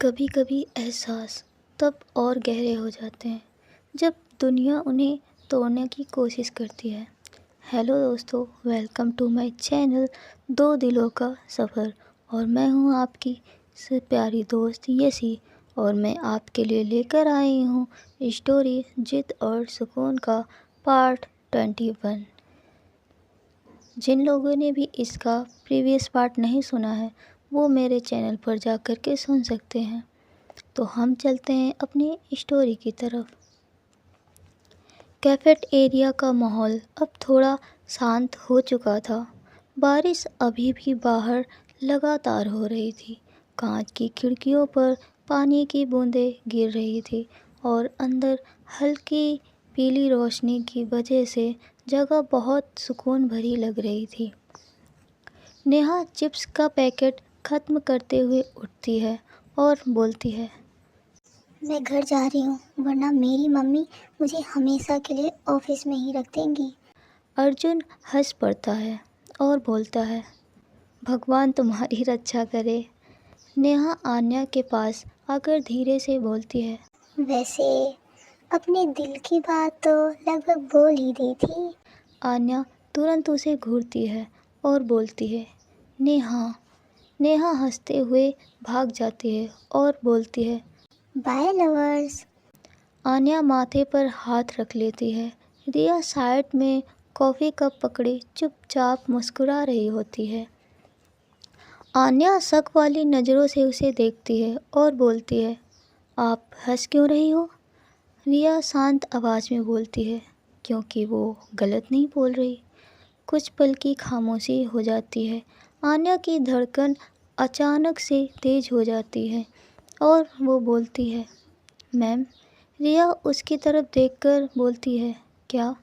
कभी कभी एहसास तब और गहरे हो जाते हैं जब दुनिया उन्हें तोड़ने की कोशिश करती है। हेलो दोस्तों, वेलकम टू माय चैनल दो दिलों का सफ़र। और मैं हूं आपकी प्यारी दोस्त यसी। और मैं आपके लिए लेकर आई हूं स्टोरी जिद और सुकून का पार्ट 21। जिन लोगों ने भी इसका प्रीवियस पार्ट नहीं सुना है वो मेरे चैनल पर जा कर के सुन सकते हैं। तो हम चलते हैं अपनी स्टोरी की तरफ। कैफेट एरिया का माहौल अब थोड़ा शांत हो चुका था। बारिश अभी भी बाहर लगातार हो रही थी। कांच की खिड़कियों पर पानी की बूंदें गिर रही थी और अंदर हल्की पीली रोशनी की वजह से जगह बहुत सुकून भरी लग रही थी। नेहा चिप्स का पैकेट ख़त्म करते हुए उठती है और बोलती है, मैं घर जा रही हूँ, वरना मेरी मम्मी मुझे हमेशा के लिए ऑफिस में ही रख देंगी। अर्जुन हंस पड़ता है और बोलता है, भगवान तुम्हारी रक्षा करे। नेहा आन्या के पास आकर धीरे से बोलती है, वैसे अपने दिल की बात तो लगभग बोल ही दी थी। आन्या तुरंत उसे घूरती है और बोलती है, नेहा। नेहा हंसते हुए भाग जाती है और बोलती है, बाय लवर्स। आन्या माथे पर हाथ रख लेती है। रिया साइड में कॉफ़ी कप पकड़े चुपचाप मुस्कुरा रही होती है। आन्या शक वाली नज़रों से उसे देखती है और बोलती है, आप हंस क्यों रही हो? रिया शांत आवाज़ में बोलती है, क्योंकि वो गलत नहीं बोल रही। कुछ पल की खामोशी हो जाती है। आन्या की धड़कन अचानक से तेज़ हो जाती है और वो बोलती है, मैम। रिया उसकी तरफ देखकर बोलती है, क्या?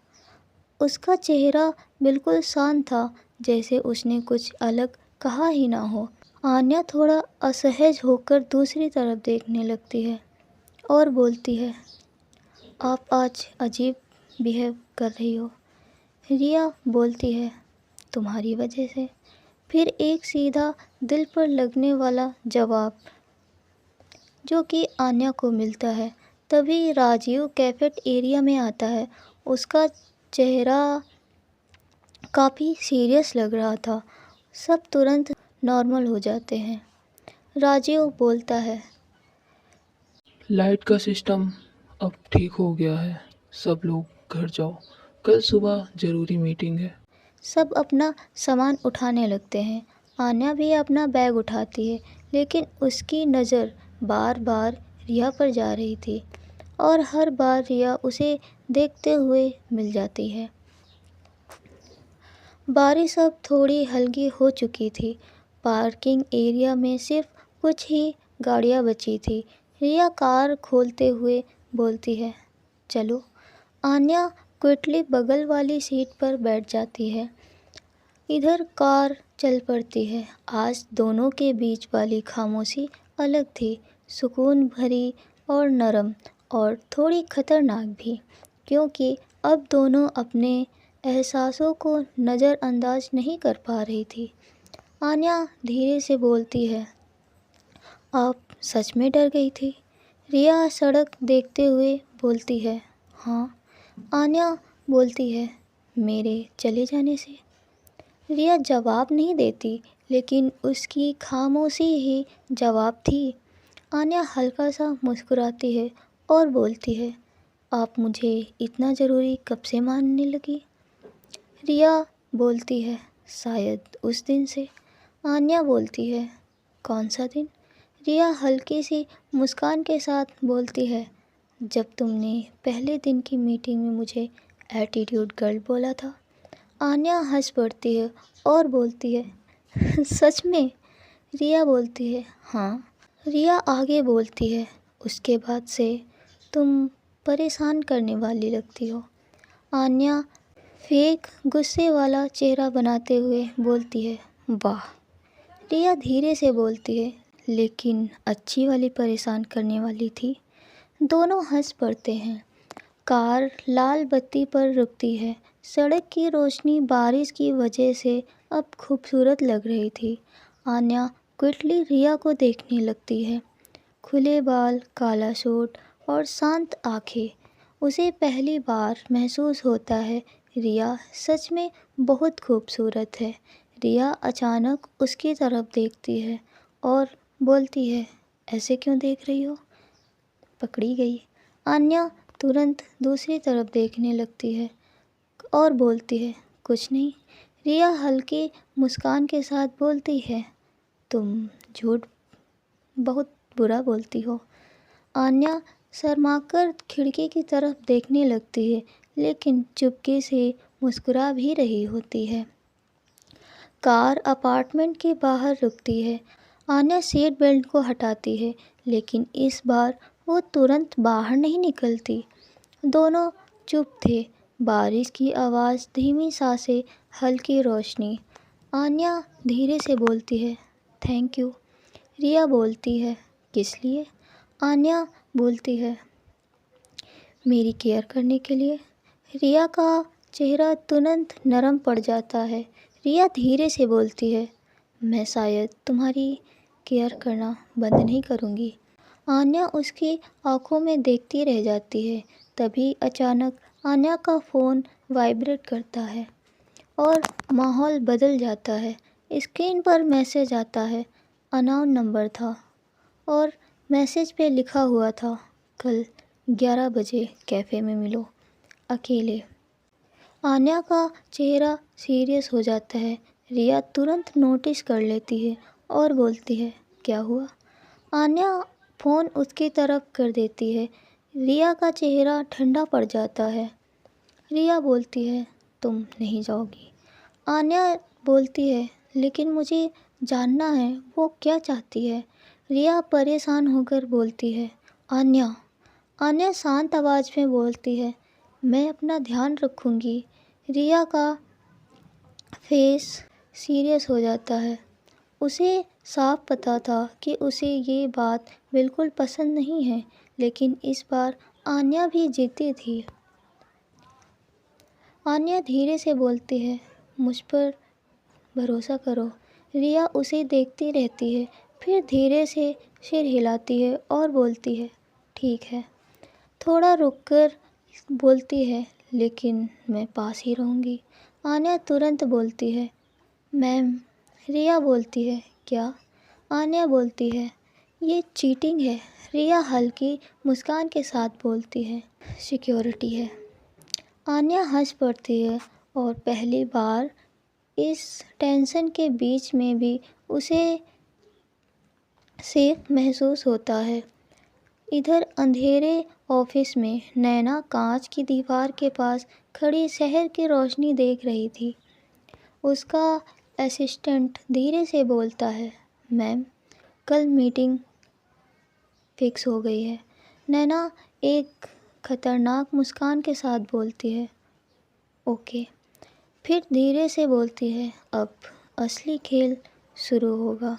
उसका चेहरा बिल्कुल शांत था, जैसे उसने कुछ अलग कहा ही ना हो। आन्या थोड़ा असहज होकर दूसरी तरफ देखने लगती है और बोलती है, आप आज अजीब बिहेव कर रही हो। रिया बोलती है, तुम्हारी वजह से। फिर एक सीधा दिल पर लगने वाला जवाब जो कि आन्या को मिलता है। तभी राजीव कैफेट एरिया में आता है। उसका चेहरा काफ़ी सीरियस लग रहा था। सब तुरंत नॉर्मल हो जाते हैं। राजीव बोलता है, लाइट का सिस्टम अब ठीक हो गया है। सब लोग घर जाओ, कल सुबह ज़रूरी मीटिंग है। सब अपना सामान उठाने लगते हैं। आन्या भी अपना बैग उठाती है, लेकिन उसकी नज़र बार बार रिया पर जा रही थी और हर बार रिया उसे देखते हुए मिल जाती है। बारिश अब थोड़ी हल्की हो चुकी थी। पार्किंग एरिया में सिर्फ कुछ ही गाड़ियाँ बची थी। रिया कार खोलते हुए बोलती है, चलो। आन्या क्विकली बगल वाली सीट पर बैठ जाती है। इधर कार चल पड़ती है। आज दोनों के बीच वाली खामोशी अलग थी, सुकून भरी और नरम और थोड़ी खतरनाक भी, क्योंकि अब दोनों अपने एहसासों को नज़रअंदाज नहीं कर पा रही थी। आन्या धीरे से बोलती है, आप सच में डर गई थी? रिया सड़क देखते हुए बोलती है, हाँ। आन्या बोलती है, मेरे चले जाने से? रिया जवाब नहीं देती, लेकिन उसकी खामोशी ही जवाब थी। आन्या हल्का सा मुस्कुराती है और बोलती है, आप मुझे इतना ज़रूरी कब से मानने लगी? रिया बोलती है, शायद उस दिन से। आन्या बोलती है, कौन सा दिन? रिया हल्की सी मुस्कान के साथ बोलती है, जब तुमने पहले दिन की मीटिंग में मुझे एटीट्यूड गर्ल बोला था। आन्या हंस पड़ती है और बोलती है, सच में? रिया बोलती है, हाँ। रिया आगे बोलती है, उसके बाद से तुम परेशान करने वाली लगती हो। आन्या फेक गुस्से वाला चेहरा बनाते हुए बोलती है, वाह। रिया धीरे से बोलती है, लेकिन अच्छी वाली परेशान करने वाली थी। दोनों हंस पड़ते हैं। कार लाल बत्ती पर रुकती है। सड़क की रोशनी बारिश की वजह से अब खूबसूरत लग रही थी। आन्या क्विकली रिया को देखने लगती है। खुले बाल, काला सूट और शांत आंखें। उसे पहली बार महसूस होता है रिया सच में बहुत खूबसूरत है। रिया अचानक उसकी तरफ देखती है और बोलती है, ऐसे क्यों देख रही हो? पकड़ी गई। आन्या तुरंत दूसरी तरफ देखने लगती है और बोलती है, कुछ नहीं। रिया हल्की मुस्कान के साथ बोलती है, तुम झूठ बहुत बुरा बोलती हो। आन्या शर्माकर खिड़की की तरफ देखने लगती है, लेकिन चुपके से मुस्कुरा भी रही होती है। कार अपार्टमेंट के बाहर रुकती है। आन्या सीट बेल्ट को हटाती है, लेकिन इस बार वो तुरंत बाहर नहीं निकलती। दोनों चुप थे। बारिश की आवाज़, धीमी सांसें, हल्की रोशनी। आन्या धीरे से बोलती है, थैंक यू। रिया बोलती है, किस लिए? आन्या बोलती है, मेरी केयर करने के लिए। रिया का चेहरा तुरंत नरम पड़ जाता है। रिया धीरे से बोलती है, मैं शायद तुम्हारी केयर करना बंद नहीं करूँगी। आन्या उसकी आंखों में देखती रह जाती है। तभी अचानक आन्या का फ़ोन वाइब्रेट करता है और माहौल बदल जाता है। स्क्रीन पर मैसेज आता है। अननोन नंबर था और मैसेज पे लिखा हुआ था, कल 11 बजे कैफ़े में मिलो, अकेले। आन्या का चेहरा सीरियस हो जाता है। रिया तुरंत नोटिस कर लेती है और बोलती है, क्या हुआ? आन्या फ़ोन उसकी तरफ कर देती है। रिया का चेहरा ठंडा पड़ जाता है। रिया बोलती है, तुम नहीं जाओगी? आन्या बोलती है, लेकिन मुझे जानना है वो क्या चाहती है। रिया परेशान होकर बोलती है, आन्या। आन्या शांत आवाज़ में बोलती है, मैं अपना ध्यान रखूँगी। रिया का फेस सीरियस हो जाता है। उसे साफ पता था कि उसे ये बात बिल्कुल पसंद नहीं है, लेकिन इस बार आन्या भी जीती थी। आन्या धीरे से बोलती है, मुझ पर भरोसा करो। रिया उसे देखती रहती है, फिर धीरे से सिर हिलाती है और बोलती है, ठीक है। थोड़ा रुककर बोलती है, लेकिन मैं पास ही रहूँगी। आन्या तुरंत बोलती है, मैम। रिया बोलती है, क्या? आन्या बोलती है, ये चीटिंग है। रिया हल्की मुस्कान के साथ बोलती है, सिक्योरिटी है। आन्या हंस पड़ती है और पहली बार इस टेंशन के बीच में भी उसे सेफ महसूस होता है। इधर अंधेरे ऑफिस में नैना कांच की दीवार के पास खड़ी शहर की रोशनी देख रही थी। उसका असिस्टेंट धीरे से बोलता है, मैम, कल मीटिंग फिक्स हो गई है। नैना एक खतरनाक मुस्कान के साथ बोलती है, ओके। फिर धीरे से बोलती है, अब असली खेल शुरू होगा।